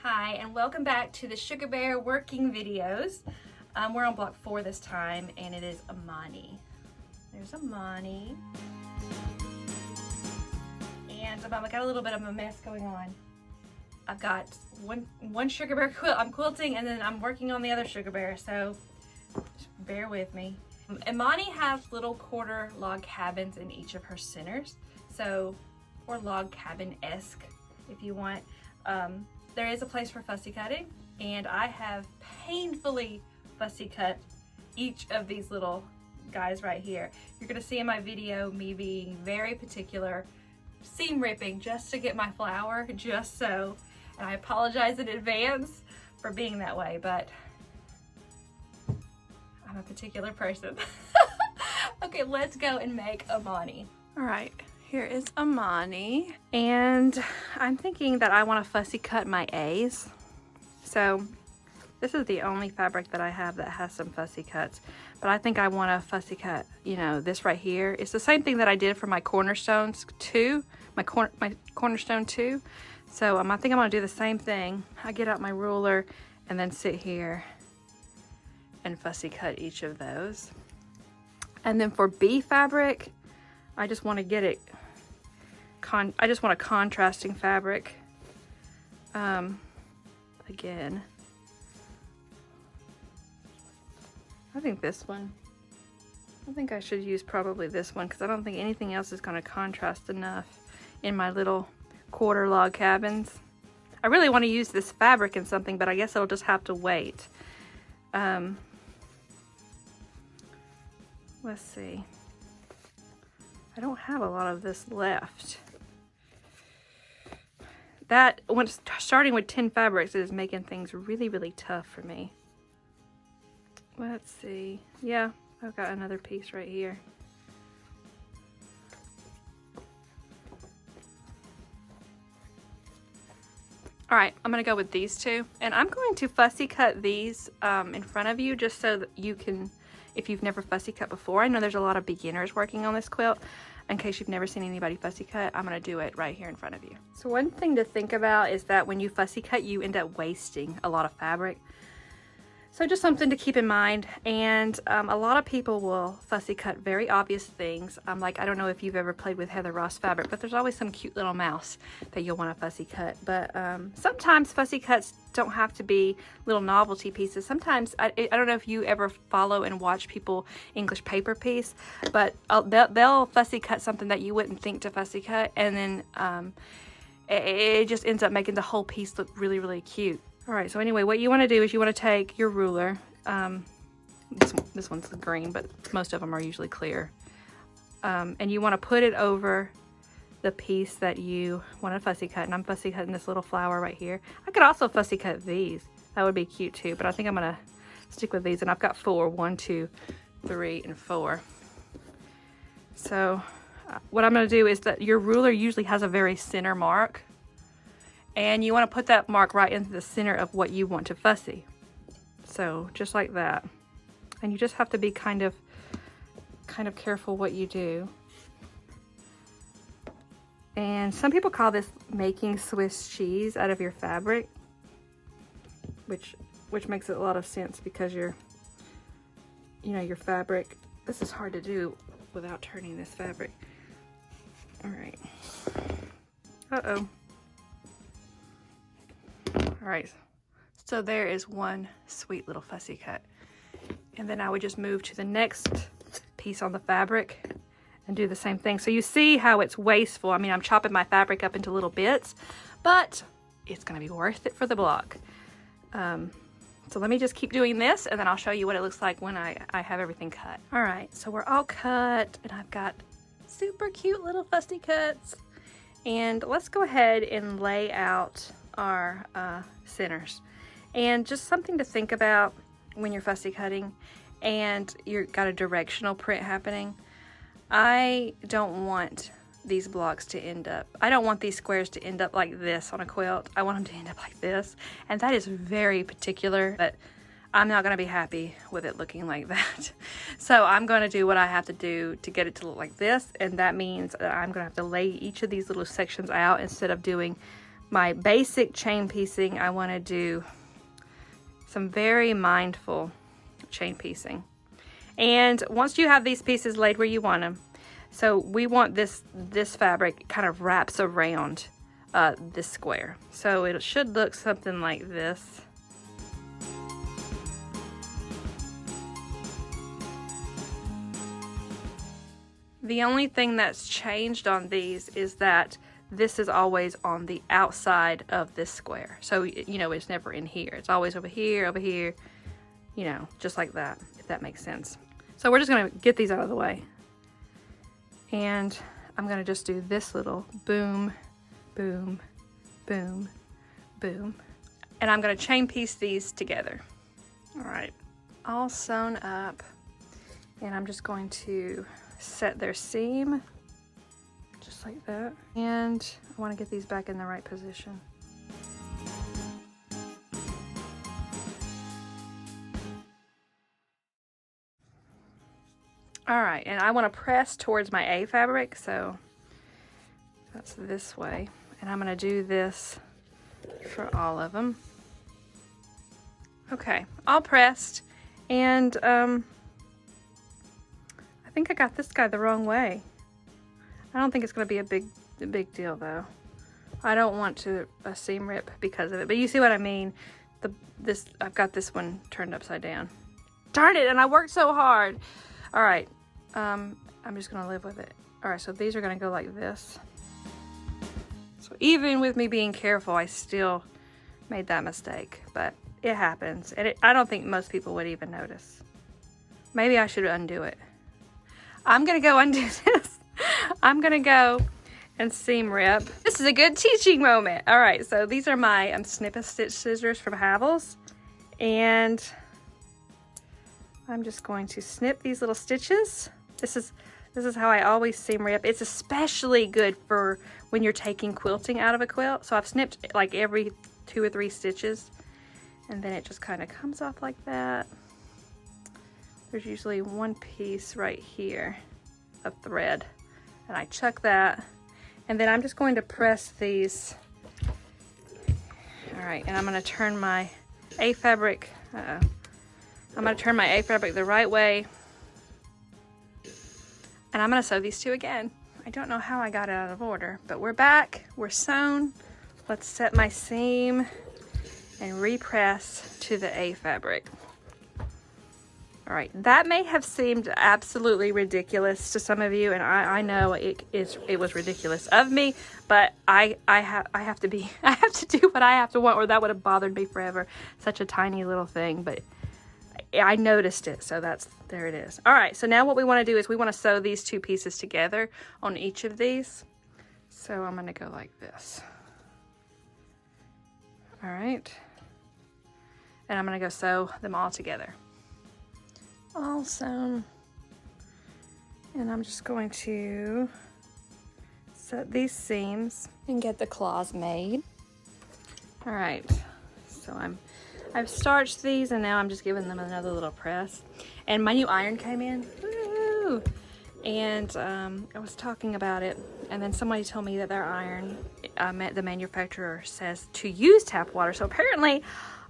Hi, and welcome back to the Sugar Bear working videos. We're on block 4 this time, and it is Imani. There's Imani. And I got a little bit of a mess going on. I've got one Sugar Bear quilt I'm quilting, and then I'm working on the other Sugar Bear, so just bear with me. Imani has little quarter log cabins in each of her centers, or log cabin-esque if you want. There is a place for fussy cutting, and I have painfully fussy cut each of these little guys right here. You're gonna see in my video me being very particular, seam ripping just to get my flower, just so. And I apologize in advance for being that way, but I'm a particular person. Okay, let's go and make Imani. All right. Here is Imani, and I'm thinking that I want to fussy cut my A's. So this is the only fabric that I have that has some fussy cuts, but I think I want to fussy cut, this right here. It's the same thing that I did for my cornerstones too, my cornerstone too. So I think I'm going to do the same thing. I get out my ruler and then sit here and fussy cut each of those. And then for B fabric, I just want to get it, I just want a contrasting fabric. Again, I think this one. I think I should use probably this one because I don't think anything else is going to contrast enough in my little quarter log cabins. I really want to use this fabric in something, but I guess it'll just have to wait. Let's see. I don't have a lot of this left. That, when starting with 10 fabrics, is making things really, really tough for me. Let's see. Yeah, I've got another piece right here. All right, I'm gonna go with these two. And I'm going to fussy cut these in front of you just so that you can, if you've never fussy cut before. I know there's a lot of beginners working on this quilt. In case you've never seen anybody fussy cut, I'm gonna do it right here in front of you. So one thing to think about is that when you fussy cut, you end up wasting a lot of fabric. So just something to keep in mind. And a lot of people will fussy cut very obvious things. Like, I don't know if you've ever played with Heather Ross fabric, but there's always some cute little mouse that you'll want to fussy cut. But sometimes fussy cuts don't have to be little novelty pieces. Sometimes, I don't know if you ever follow and watch people English paper piece, but they'll fussy cut something that you wouldn't think to fussy cut, and then it just ends up making the whole piece look really, really cute. All right, so anyway, what you want to do is you want to take your ruler. This one's green, but most of them are usually clear. And you want to put it over the piece that you want to fussy cut. And I'm fussy cutting this little flower right here. I could also fussy cut these. That would be cute too, but I think I'm going to stick with these. And I've got 4, 1, 2, 3, and 4. So what I'm going to do is that your ruler usually has a very center mark. And you want to put that mark right into the center of what you want to fussy. So just like that. And you just have to be kind of careful what you do. And some people call this making Swiss cheese out of your fabric, which makes a lot of sense because your fabric, this is hard to do without turning this fabric. All right. Uh-oh. All right, so there is one sweet little fussy cut. And then I would just move to the next piece on the fabric and do the same thing. So you see how it's wasteful. I mean, I'm chopping my fabric up into little bits, but it's gonna be worth it for the block. So let me just keep doing this, and then I'll show you what it looks like when I have everything cut. All right, so we're all cut, and I've got super cute little fussy cuts. And let's go ahead and lay out our centers. And just something to think about when you're fussy cutting and you've got a directional print happening. I don't want these blocks to end up, I don't want these squares to end up like this on a quilt. I want them to end up like this, and that is very particular, but I'm not going to be happy with it looking like that. So I'm going to do what I have to do to get it to look like this, and that means that I'm going to have to lay each of these little sections out instead of doing my basic chain piecing, I want to do some very mindful chain piecing. And once you have these pieces laid where you want them, so we want this fabric kind of wraps around this square. So it should look something like this. The only thing that's changed on these is that this is always on the outside of this square. So, you know, it's never in here. It's always over here, you know, just like that, if that makes sense. So we're just gonna get these out of the way. And I'm gonna just do this little boom, boom, boom, boom. And I'm gonna chain piece these together. All right, all sewn up. And I'm just going to set their seam just like that, and I want to get these back in the right position. All right, and I want to press towards my A fabric, so that's this way, and I'm going to do this for all of them. Okay, all pressed, and I think I got this guy the wrong way. I don't think it's going to be a big deal though. I don't want to a seam rip because of it, but you see what I mean. I've got this one turned upside down. Darn it! And I worked so hard. All right, I'm just going to live with it. All right, so these are going to go like this. So even with me being careful, I still made that mistake, but it happens, and I don't think most people would even notice. Maybe I should undo it. I'm gonna go undo this. I'm gonna go and seam rip. This is a good teaching moment. All right, so these are my Snip-a-Stitch scissors from Havel's, and I'm just going to snip these little stitches. This is how I always seam rip. It's especially good for when you're taking quilting out of a quilt. So I've snipped like every 2 or 3 stitches, and then it just kind of comes off like that. There's usually one piece right here of thread, and I chuck that, and then I'm just going to press these. All right, and I'm going to turn my A fabric. I'm going to turn my A fabric the right way, and I'm going to sew these 2 again. I don't know how I got it out of order, but we're back. We're sewn. Let's set my seam and repress to the A fabric. All right, that may have seemed absolutely ridiculous to some of you, and I know it was ridiculous of me, but I have to do what I have to want, or that would have bothered me forever. Such a tiny little thing, but I noticed it, so there it is. All right, so now what we want to do is we want to sew these 2 pieces together on each of these. So I'm going to go like this. All right, and I'm going to go sew them all together. All sewn, and I'm just going to set these seams and get the claws made. All right, so I've starched these, and now I'm just giving them another little press. And my new iron came in. Woo! And I was talking about it, and then somebody told me that their iron, the manufacturer says to use tap water. So apparently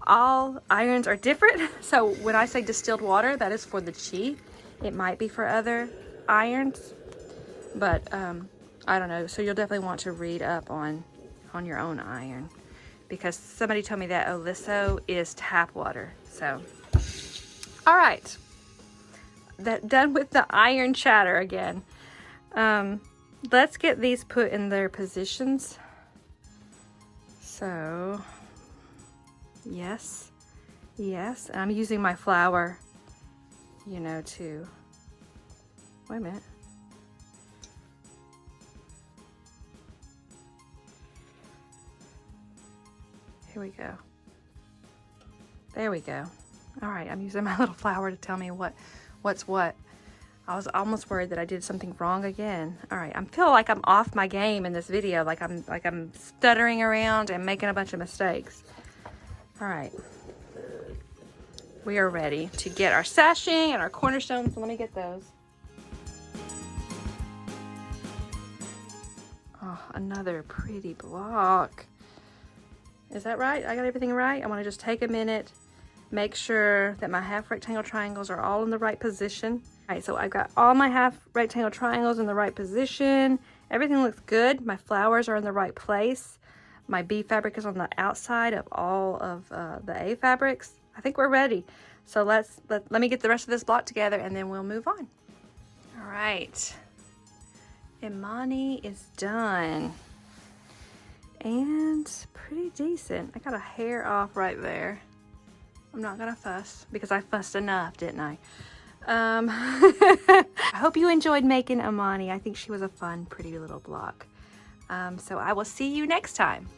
all irons are different. So when I say distilled water, that is for the Chi. It might be for other irons, but I don't know. So you'll definitely want to read up on your own iron, because somebody told me that Oliso is tap water. So, all right, done with the iron chatter again. Let's get these put in their positions. So, yes, and I'm using my flour, you know, to, wait a minute. Here we go. There we go. All right, I'm using my little flour to tell me what's what. I was almost worried that I did something wrong again. All right, I feel like I'm off my game in this video, like I'm stuttering around and making a bunch of mistakes. All right, we are ready to get our sashing and our cornerstones. So let me get those. Oh, another pretty block. Is that right? I got everything right? I want to just take a minute, make sure that my half rectangle triangles are all in the right position. All right, so I've got all my half rectangle triangles in the right position. Everything looks good. My flowers are in the right place. My B fabric is on the outside of all of the A fabrics. I think we're ready. So let me get the rest of this block together and then we'll move on. All right, Imani is done. And pretty decent. I got a hair off right there. I'm not gonna fuss because I fussed enough, didn't I? I hope you enjoyed making Imani. I think she was a fun, pretty little block. So I will see you next time.